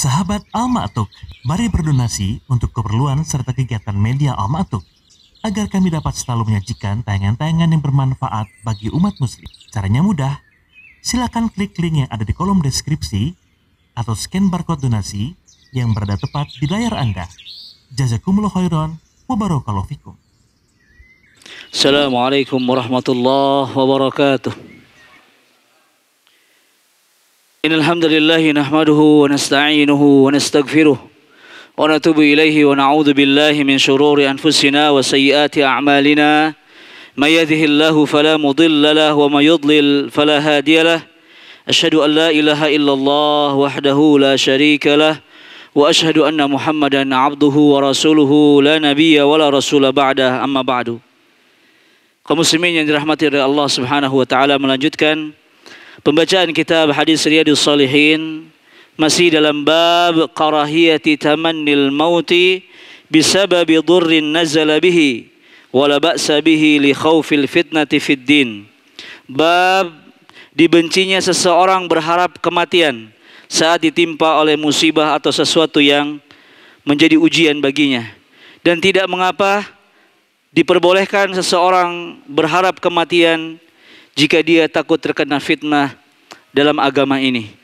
Sahabat Al-Ma'tuk, mari berdonasi untuk keperluan serta kegiatan media Al-Ma'tuk agar kami dapat selalu menyajikan tayangan-tayangan yang bermanfaat bagi umat muslim. Caranya mudah, silakan klik link yang ada di kolom deskripsi atau scan barcode donasi yang berada tepat di layar Anda. Jazakumullah khairan wa barakallahu fikum. Assalamualaikum warahmatullahi wabarakatuh. Innal hamdalillah nahmaduhu wa nasta'inuhu wa nastaghfiruh wa natubu ilaihi wa na'udzu billahi min shururi anfusina wa sayyiati a'malina. May yahdihillahu fala mudilla lahu wa may yudlil fala hadiya lahu. Asyhadu an la ilaha illallah wahdahu la syarika lah wa asyhadu anna Muhammadan 'abduhu wa rasuluhu la nabiyya wa la rasula ba'dah, amma ba'du. Kaum muslimin yang dirahmati oleh Allah Subhanahu wa taala, melanjutkan pembacaan kitab Hadis Riyadhus Shalihin, masih dalam bab karahiyati tamannil mauti bisababi dhurrin nazala bihi wala ba'sa bihi li khaufil fitnati fid din. Bab dibencinya seseorang berharap kematian saat ditimpa oleh musibah atau sesuatu yang menjadi ujian baginya, dan tidak mengapa diperbolehkan seseorang berharap kematian jika dia takut terkena fitnah dalam agama ini.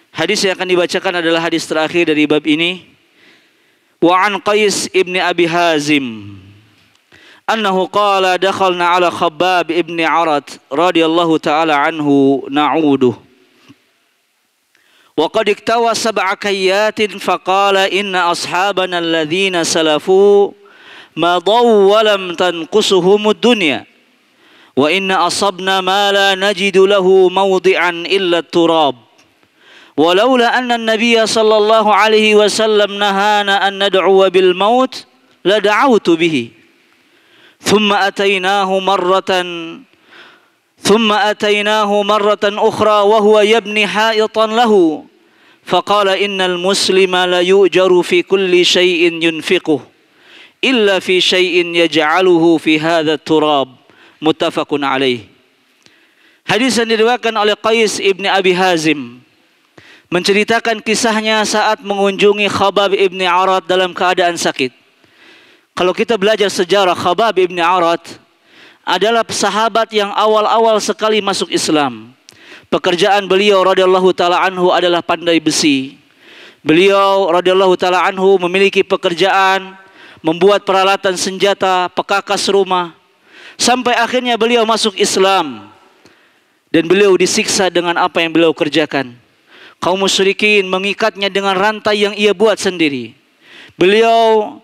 Hadis yang akan dibacakan adalah hadis terakhir dari bab ini. Wa an Qais ibn Abi Hazim annahu qala dakhalna ala Khabbab ibn Arat radhiyallahu ta'ala anhu na'uduh wa qad iktawa sab'a kayyatin faqala inna ashabana alladhina salafu ma daw wa lam tanqusuhumud dunya wa inna asabna ma la najidu lahu mawdi'an illa turab walaula anna an-nabiyya sallallahu alaihi wasallam nahana an nad'uwa bil maut la da'awtu bihi thumma atainahu marratan ukhra wa huwa yabni ha'itan lahu faqala innal muslima la yu'jaru fi kulli shay'in yunfiquhu illa fi shay'in yaj'aluhu fi hadha turab. Muttafaqun alaih. Hadis yang diriwayatkan oleh Qais ibn Abi Hazim menceritakan kisahnya saat mengunjungi Khabbab ibn Arat dalam keadaan sakit. Kalau kita belajar sejarah, Khabbab ibn Arat adalah sahabat yang awal-awal sekali masuk Islam. Pekerjaan beliau radhiyallahu taala anhu adalah pandai besi. Beliau radhiyallahu taala anhu memiliki pekerjaan membuat peralatan senjata, pekakas rumah. Sampai akhirnya beliau masuk Islam dan beliau disiksa dengan apa yang beliau kerjakan. Kaum musyrikin mengikatnya dengan rantai yang ia buat sendiri. Beliau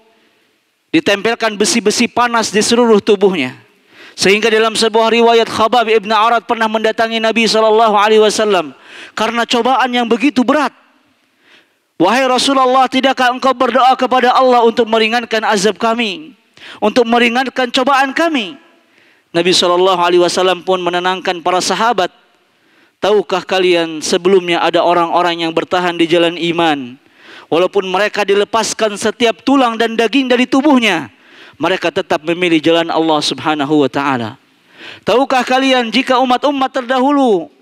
ditempelkan besi-besi panas di seluruh tubuhnya. Sehingga dalam sebuah riwayat Khabbab ibn Arat pernah mendatangi Nabi SAW karena cobaan yang begitu berat. Wahai Rasulullah, tidakkah engkau berdoa kepada Allah untuk meringankan azab kami, untuk meringankan cobaan kami? Nabi SAW pun menenangkan para sahabat. Tahukah kalian sebelumnya ada orang-orang yang bertahan di jalan iman, walaupun mereka dilepaskan setiap tulang dan daging dari tubuhnya, mereka tetap memilih jalan Allah Subhanahu wa ta'ala. Tahukah kalian jika umat-umat terdahulu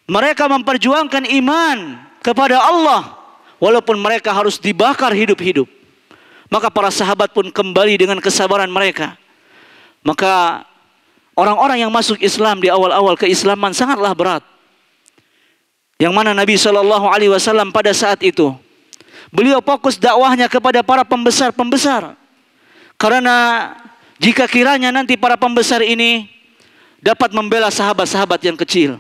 mereka memperjuangkan iman kepada Allah, walaupun mereka harus dibakar hidup-hidup, maka para sahabat pun kembali dengan kesabaran mereka. Maka orang-orang yang masuk Islam di awal-awal keislaman sangatlah berat. Yang mana Nabi SAW pada saat itu beliau fokus dakwahnya kepada para pembesar-pembesar. Karena jika kiranya nanti para pembesar ini dapat membela sahabat-sahabat yang kecil,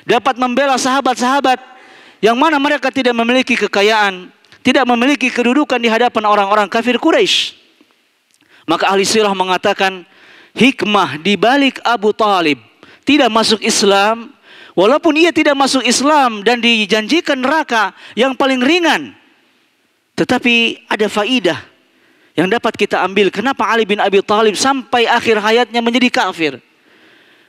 dapat membela sahabat-sahabat yang mana mereka tidak memiliki kekayaan, tidak memiliki kedudukan di hadapan orang-orang kafir Quraisy, maka ahli sirah mengatakan hikmah di balik Abu Talib tidak masuk Islam, walaupun ia tidak masuk Islam dan dijanjikan neraka yang paling ringan, tetapi ada faidah yang dapat kita ambil. Kenapa Ali bin Abi Talib sampai akhir hayatnya menjadi kafir?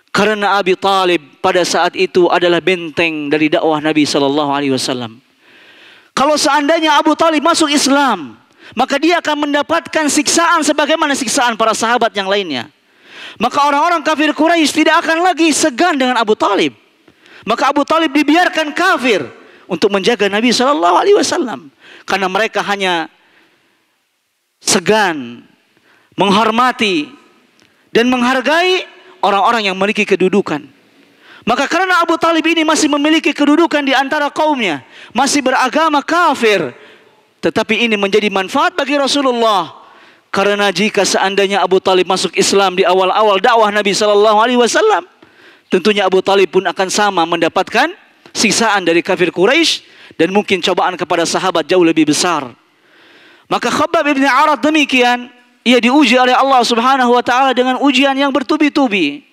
Karena Abi Talib pada saat itu adalah benteng dari dakwah Nabi SAW. Kalau seandainya Abu Talib masuk Islam, maka dia akan mendapatkan siksaan sebagaimana siksaan para sahabat yang lainnya. Maka orang-orang kafir Quraisy tidak akan lagi segan dengan Abu Talib. Maka Abu Talib dibiarkan kafir untuk menjaga Nabi Shallallahu Alaihi Wasallam, karena mereka hanya segan menghormati dan menghargai orang-orang yang memiliki kedudukan. Maka karena Abu Talib ini masih memiliki kedudukan di antara kaumnya, masih beragama kafir, tetapi ini menjadi manfaat bagi Rasulullah. Karena jika seandainya Abu Talib masuk Islam di awal-awal dakwah Nabi Shallallahu Alaihi Wasallam, tentunya Abu Talib pun akan sama mendapatkan siksaan dari kafir Quraisy dan mungkin cobaan kepada sahabat jauh lebih besar. Maka Khabbab ibn Arat demikian, ia diuji oleh Allah Subhanahu wa taala dengan ujian yang bertubi-tubi.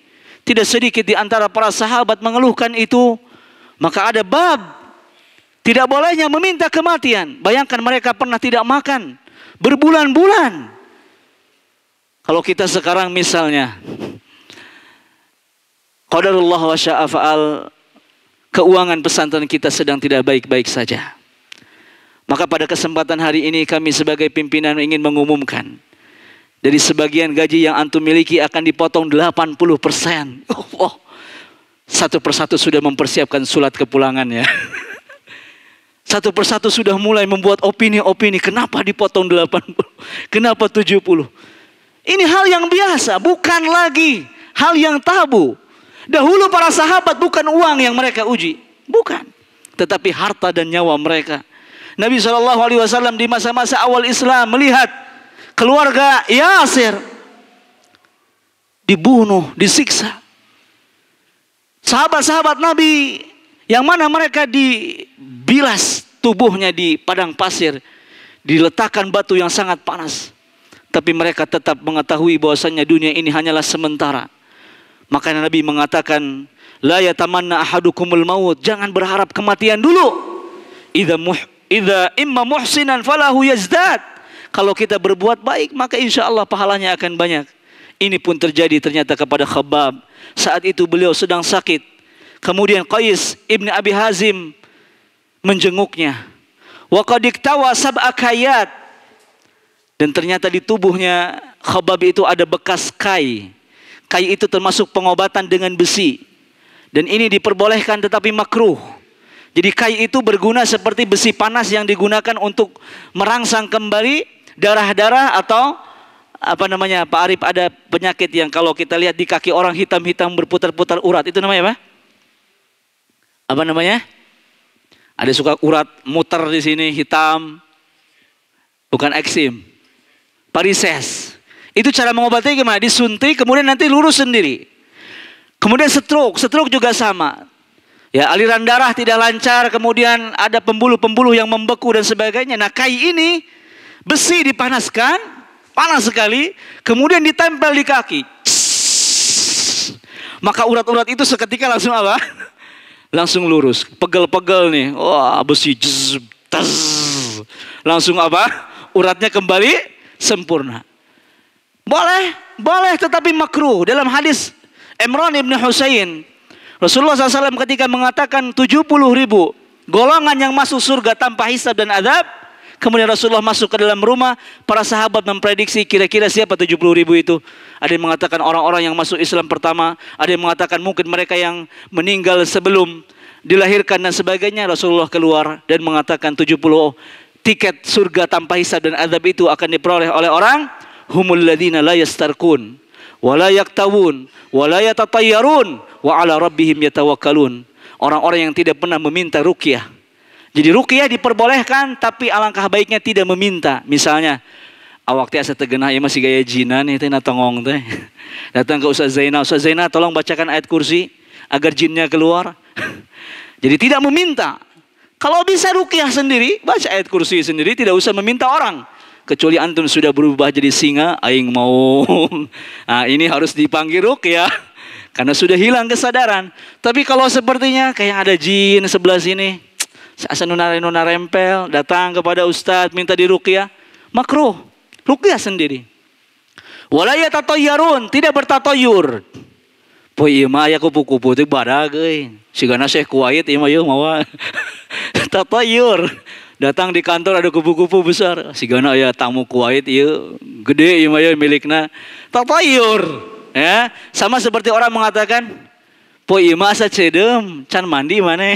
Tidak sedikit di antara para sahabat mengeluhkan itu. Maka ada bab tidak bolehnya meminta kematian. Bayangkan mereka pernah tidak makan berbulan-bulan. Kalau kita sekarang misalnya, qadarullah wa syaa fa'al, keuangan pesantren kita sedang tidak baik-baik saja. Maka pada kesempatan hari ini kami sebagai pimpinan ingin mengumumkan, dari sebagian gaji yang antum miliki akan dipotong 80%. Oh, satu persatu sudah mempersiapkan surat kepulangannya. Satu persatu sudah mulai membuat opini-opini. Kenapa dipotong 80? Kenapa 70? Ini hal yang biasa, bukan lagi hal yang tabu. Dahulu para sahabat bukan uang yang mereka uji, bukan, tetapi harta dan nyawa mereka. Nabi SAW di masa-masa awal Islam melihat keluarga Yasir dibunuh, disiksa. Sahabat-sahabat Nabi yang mana mereka dibilas tubuhnya di padang pasir, diletakkan batu yang sangat panas. Tapi mereka tetap mengetahui bahwasannya dunia ini hanyalah sementara. Makanya Nabi mengatakan, la yatamanna ahadukumul maut, jangan berharap kematian dulu. Idza imma muhsinan falahu yazdad. Kalau kita berbuat baik, maka insya Allah pahalanya akan banyak. Ini pun terjadi ternyata kepada Khabbab. Saat itu beliau sedang sakit. Kemudian Qais ibn Abi Hazim menjenguknya. Wa qad iktawa sab'a kayat. Dan ternyata di tubuhnya Khabbab itu ada bekas kai. Kai itu termasuk pengobatan dengan besi. Dan ini diperbolehkan tetapi makruh. Jadi kai itu berguna seperti besi panas yang digunakan untuk merangsang kembali darah-darah atau apa namanya, Pak Arif, ada penyakit yang kalau kita lihat di kaki orang hitam-hitam berputar-putar urat, itu namanya apa? Apa namanya? Ada suka urat muter di sini hitam, bukan eksim, varises. Itu cara mengobatinya gimana? Disuntik kemudian nanti lurus sendiri. Kemudian stroke juga sama. Ya, aliran darah tidak lancar, kemudian ada pembuluh-pembuluh yang membeku dan sebagainya. Nah, kai ini besi dipanaskan, panas sekali, kemudian ditempel di kaki. Maka urat-urat itu seketika langsung apa? Langsung lurus, pegel-pegel nih. Wah, besi langsung apa? Uratnya kembali sempurna. Boleh tetapi makruh. Dalam hadis Imran ibn Husain, Rasulullah SAW ketika mengatakan 70.000 golongan yang masuk surga tanpa hisab dan adab, kemudian Rasulullah masuk ke dalam rumah, para sahabat memprediksi kira-kira siapa 70.000 itu. Ada yang mengatakan orang-orang yang masuk Islam pertama, ada yang mengatakan mungkin mereka yang meninggal sebelum dilahirkan dan sebagainya. Rasulullah keluar dan mengatakan 70 tiket surga tanpa hisab dan adab itu akan diperoleh oleh orang humul ladzina la yastarqun wa la yaktawun wa la yatatayyarun wa ala rabbihim yatawakkalun. Orang-orang yang tidak pernah meminta ruqyah. Jadi ruqyah diperbolehkan, tapi alangkah baiknya tidak meminta. Misalnya, awak teh asa tegenah ya masih gaya jinan teh na tongong teh. Datang ke Ustaz Zainal tolong bacakan ayat kursi agar jinnya keluar. Jadi tidak meminta. Kalau bisa ruqyah sendiri, baca ayat kursi sendiri, tidak usah meminta orang. Kecuali antum sudah berubah jadi singa, aing mau. Nah, ini harus dipanggil ruqyah karena sudah hilang kesadaran. Tapi kalau sepertinya kayak ada jin sebelah sini, asa nuna rempel, datang kepada ustadz minta diruqyah, makruh. Ruqyah sendiri. Wala yatatayyarun, tidak bertatoyur. Poe ieu mah aya kupu-kupu teh badag euy. Sigana Syekh Kuwait ieu mah yeuh mawa. Tatoyur. Datang di kantor ada kupu-kupu besar. Sigana aya tamu Kuwait ieu gede ieu mah yeuh milikna. Tatoyur. Ya, sama seperti orang mengatakan, "Poe ieu mah asa cedeum, can mandi maneh."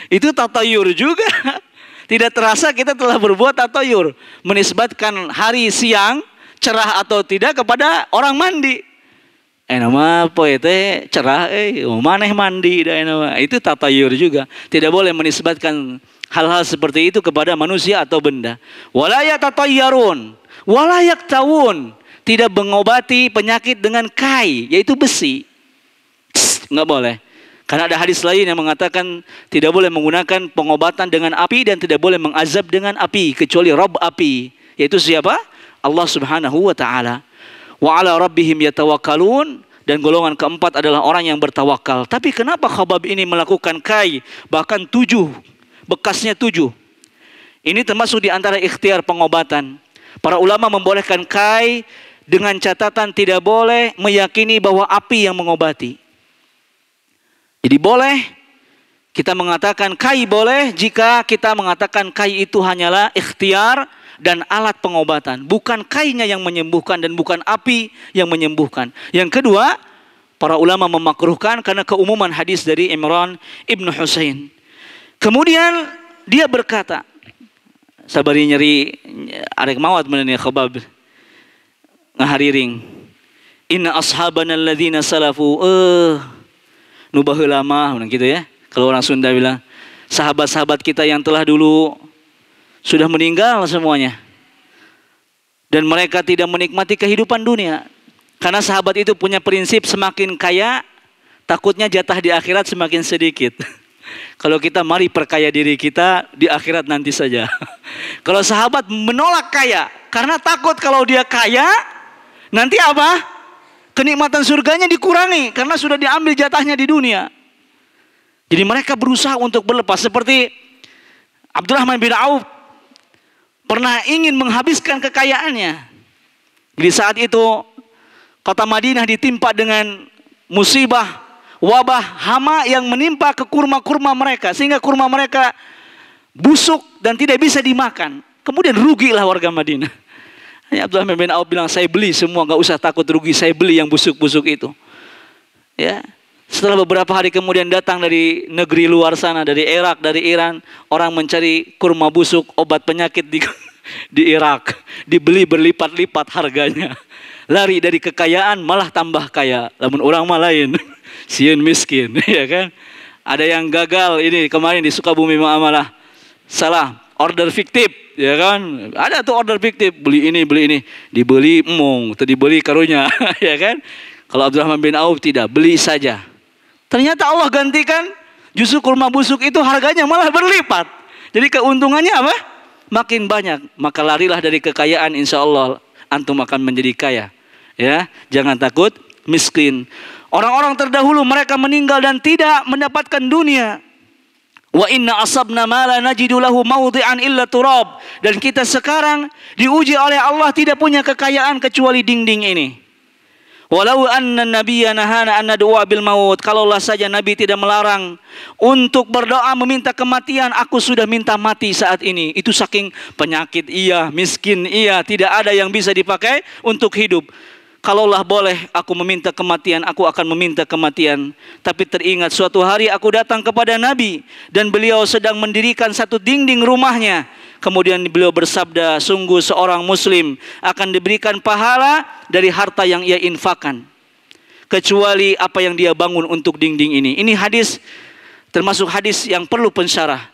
Itu tatayur juga. Tidak terasa kita telah berbuat tatayur, menisbatkan hari siang cerah atau tidak kepada orang mandi. Nama apa itu cerah, maneh mandi dah nama. Itu tatayur juga. Tidak boleh menisbatkan hal-hal seperti itu kepada manusia atau benda. Wala yatatayyarun, wala yaktawun. Tidak mengobati penyakit dengan kai, yaitu besi. Enggak boleh. Karena ada hadis lain yang mengatakan tidak boleh menggunakan pengobatan dengan api dan tidak boleh mengazab dengan api kecuali Rabb api, yaitu siapa? Allah Subhanahu wa taala. Wa ala rabbihim yatawakkalun, dan golongan keempat adalah orang yang bertawakal. Tapi kenapa Khabbab ini melakukan kai bahkan 7, bekasnya 7? Ini termasuk di antara ikhtiar pengobatan. Para ulama membolehkan kai dengan catatan tidak boleh meyakini bahwa api yang mengobati. Jadi boleh kita mengatakan kai boleh jika kita mengatakan kai itu hanyalah ikhtiar dan alat pengobatan. Bukan kainya yang menyembuhkan dan bukan api yang menyembuhkan. Yang kedua, para ulama memakruhkan karena keumuman hadis dari Imran ibn Husain. Kemudian dia berkata, sabari nyeri arek mawat menanya Khabbab ngahariring. Inna ashabana alladzina salafu nu baheula mah gitu ya. Kalau orang Sunda bilang, sahabat-sahabat kita yang telah dulu sudah meninggal semuanya. Dan mereka tidak menikmati kehidupan dunia. Karena sahabat itu punya prinsip semakin kaya, takutnya jatah di akhirat semakin sedikit. Kalau kita mari perkaya diri kita di akhirat nanti saja. Kalau sahabat menolak kaya karena takut kalau dia kaya nanti apa? Kenikmatan surganya dikurangi karena sudah diambil jatahnya di dunia. Jadi mereka berusaha untuk berlepas. Seperti Abdurrahman bin Auf pernah ingin menghabiskan kekayaannya. Di saat itu kota Madinah ditimpa dengan musibah, wabah, hama yang menimpa ke kurma-kurma mereka. Sehingga kurma mereka busuk dan tidak bisa dimakan. Kemudian rugilah warga Madinah. Abdullah bin Auf bilang, saya beli semua, gak usah takut rugi, saya beli yang busuk-busuk itu. Ya, setelah beberapa hari kemudian datang dari negeri luar sana, dari Irak, dari Iran, orang mencari kurma busuk, obat penyakit di Irak, dibeli berlipat-lipat harganya. Lari dari kekayaan malah tambah kaya. Namun orang mah lain, sieun miskin, ya kan? Ada yang gagal ini kemarin di Sukabumi Muamalah, salah order fiktif, ya kan? Ada tuh order fiktif, beli ini, dibeli emong, atau dibeli karunya, ya kan? Kalau Abdurrahman bin Auf tidak, beli saja. Ternyata Allah gantikan, justru kurma busuk itu harganya malah berlipat. Jadi keuntungannya apa? Makin banyak. Maka larilah dari kekayaan, insya Allah antum akan menjadi kaya. Ya, jangan takut miskin. Orang-orang terdahulu mereka meninggal dan tidak mendapatkan dunia. Wa inna asabna ma la najidu lahu mawdi'an illa turab. Dan kita sekarang diuji oleh Allah tidak punya kekayaan kecuali dinding ini. Walau anna nabiyya nahana an nad'a bil maut. Kalaulah saja Nabi tidak melarang untuk berdoa meminta kematian, aku sudah minta mati saat ini. Itu saking penyakit iya, miskin iya, tidak ada yang bisa dipakai untuk hidup. Kalaulah boleh aku meminta kematian, aku akan meminta kematian. Tapi teringat suatu hari aku datang kepada Nabi dan beliau sedang mendirikan satu dinding rumahnya. Kemudian beliau bersabda, sungguh seorang muslim akan diberikan pahala dari harta yang ia infakkan, kecuali apa yang dia bangun untuk dinding ini. Ini hadis termasuk hadis yang perlu pensyarah.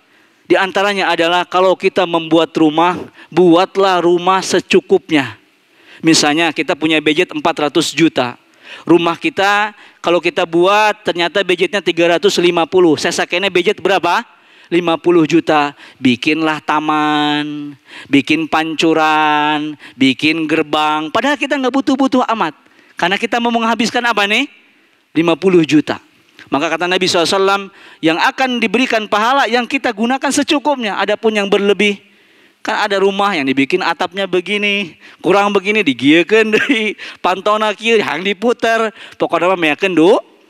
Di antaranya adalah kalau kita membuat rumah, buatlah rumah secukupnya. Misalnya kita punya budget 400 juta. Rumah kita kalau kita buat ternyata budgetnya 350. Saya sakenya budget berapa? 50 juta. Bikinlah taman, bikin pancuran, bikin gerbang. Padahal kita nggak butuh-butuh amat. Karena kita mau menghabiskan apa nih? 50 juta. Maka kata Nabi SAW, yang akan diberikan pahala yang kita gunakan secukupnya. Adapun yang berlebih, kan ada rumah yang dibikin atapnya begini, kurang begini, digiekeun deui, pantona kieu hang diputer, pokoknya mah meyakeun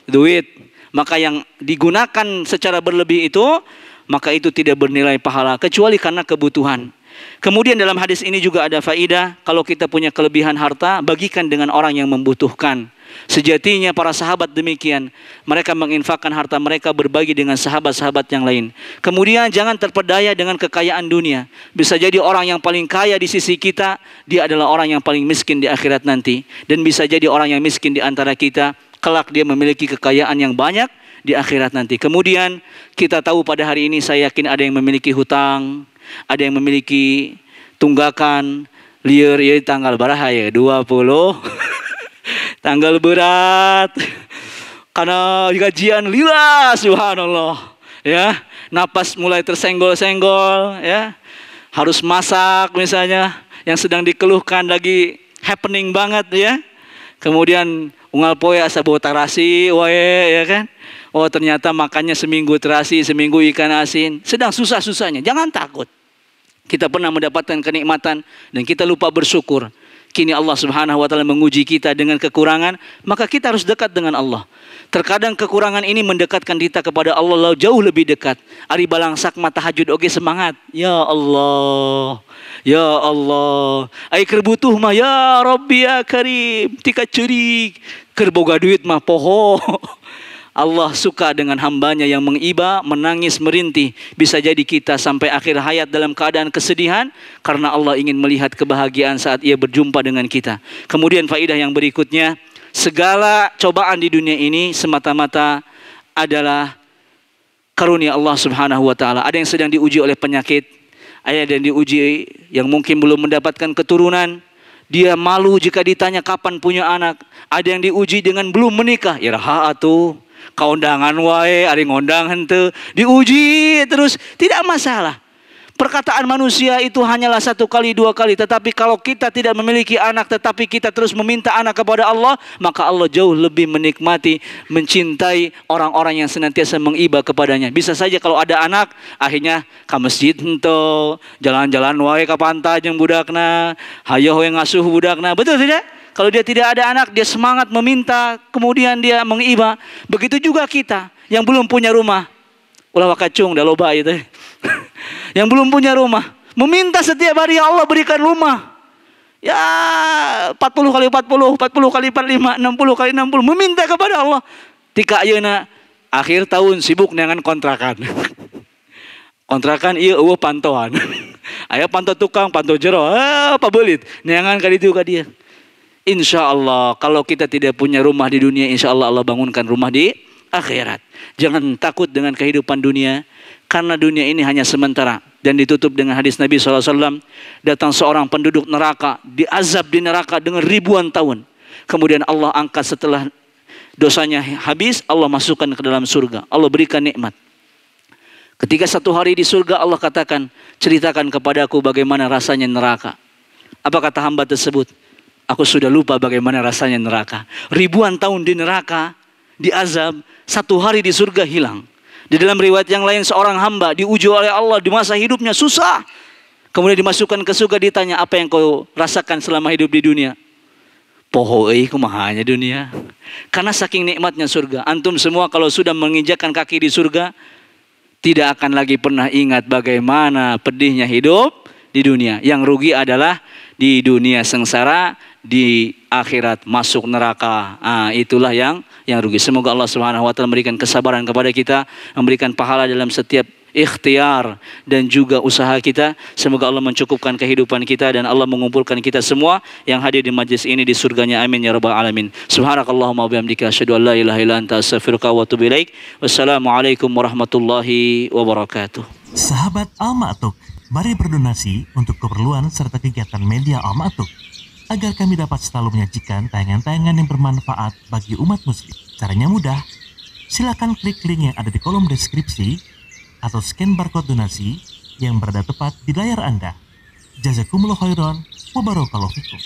duit. Maka yang digunakan secara berlebih itu, maka itu tidak bernilai pahala kecuali karena kebutuhan. Kemudian dalam hadis ini juga ada faidah, kalau kita punya kelebihan harta, bagikan dengan orang yang membutuhkan. Sejatinya para sahabat demikian. Mereka menginfakkan harta mereka berbagi dengan sahabat-sahabat yang lain. Kemudian jangan terpedaya dengan kekayaan dunia. Bisa jadi orang yang paling kaya di sisi kita, dia adalah orang yang paling miskin di akhirat nanti. Dan bisa jadi orang yang miskin di antara kita, kelak dia memiliki kekayaan yang banyak di akhirat nanti. Kemudian kita tahu pada hari ini, saya yakin ada yang memiliki hutang, ada yang memiliki tunggakan, liur ya tanggal berapa ya? 20 tanggal berat karena gajian lila, subhanallah ya, napas mulai tersenggol-senggol ya, harus masak misalnya, yang sedang dikeluhkan lagi happening banget ya. Kemudian unggal poe asa bawa tarasi wae ya kan. Oh ternyata makannya seminggu terasi, seminggu ikan asin, sedang susah-susahnya. Jangan takut. Kita pernah mendapatkan kenikmatan dan kita lupa bersyukur. Kini Allah Subhanahu wa taala menguji kita dengan kekurangan, maka kita harus dekat dengan Allah. Terkadang kekurangan ini mendekatkan kita kepada Allah jauh lebih dekat. Ari balangsak mata tahajud oge semangat. Ya Allah. Ya Allah. Ai keur butuh mah ya Rabbi ya Karim. Tika ceurik. Keur boga duit mah poho. Allah suka dengan hambanya yang mengiba, menangis, merintih. Bisa jadi kita sampai akhir hayat dalam keadaan kesedihan karena Allah ingin melihat kebahagiaan saat ia berjumpa dengan kita. Kemudian faedah yang berikutnya, segala cobaan di dunia ini semata-mata adalah karunia Allah Subhanahu wa taala. Ada yang sedang diuji oleh penyakit, ada yang diuji yang mungkin belum mendapatkan keturunan. Dia malu jika ditanya kapan punya anak. Ada yang diuji dengan belum menikah. Ya raha atuh. Kaundangan wae, ari ngondang henteu, diuji terus, tidak masalah. Perkataan manusia itu hanyalah 1 kali 2 kali, tetapi kalau kita tidak memiliki anak tetapi kita terus meminta anak kepada Allah, maka Allah jauh lebih menikmati, mencintai orang-orang yang senantiasa mengiba kepadanya. Bisa saja kalau ada anak, akhirnya ke masjid henteu, jalan-jalan wae ka pantai jeung budakna, hayo we ngasuh budakna. Betul tidak? Kalau dia tidak ada anak, dia semangat meminta, kemudian dia mengiba. Begitu juga kita yang belum punya rumah. Ulah wakacung dah loba itu. Yang belum punya rumah, meminta setiap hari, ya Allah berikan rumah. Ya 40 kali 40, 40 kali 45, 60 kali 60, meminta kepada Allah. Tika ayeuna akhir tahun sibuk dengan kontrakan. Kontrakan ieu eueuh pantoan. Aya panto tukang, panto jero, pabelit. Neangan ka ditu ka dia. Insya Allah kalau kita tidak punya rumah di dunia, insya Allah Allah bangunkan rumah di akhirat. Jangan takut dengan kehidupan dunia, karena dunia ini hanya sementara. Dan ditutup dengan hadis Nabi SAW, datang seorang penduduk neraka, diazab di neraka dengan ribuan tahun. Kemudian Allah angkat setelah dosanya habis, Allah masukkan ke dalam surga. Allah berikan nikmat. Ketika satu hari di surga, Allah katakan, ceritakan kepadaku bagaimana rasanya neraka. Apa kata hamba tersebut? Aku sudah lupa bagaimana rasanya neraka. Ribuan tahun di neraka, diazab, satu hari di surga hilang. Di dalam riwayat yang lain, seorang hamba diuji oleh Allah di masa hidupnya susah. Kemudian dimasukkan ke surga, ditanya, apa yang kau rasakan selama hidup di dunia? Poho kumahanya dunia. Karena saking nikmatnya surga. Antum semua kalau sudah menginjakkan kaki di surga, tidak akan lagi pernah ingat bagaimana pedihnya hidup di dunia. Yang rugi adalah di dunia sengsara, di akhirat masuk neraka. Itulah yang rugi. Semoga Allah Subhanahu wa taala memberikan kesabaran kepada kita, memberikan pahala dalam setiap ikhtiar dan juga usaha kita. Semoga Allah mencukupkan kehidupan kita dan Allah mengumpulkan kita semua yang hadir di majlis ini di surganya. Amin ya rabbal alamin. Subhanakallahumma wa bihamdika asyhadu an la ilaha illa anta astaghfiruka wa atubu ilaik. Wassalamualaikum warahmatullahi wabarakatuh. Sahabat Al-Ma'tuk, mari berdonasi untuk keperluan serta kegiatan media Al-Ma'tuk agar kami dapat selalu menyajikan tayangan-tayangan yang bermanfaat bagi umat muslim. Caranya mudah. Silakan klik link yang ada di kolom deskripsi atau scan barcode donasi yang berada tepat di layar Anda. Jazakumullah khairan wa barakallahu fikum.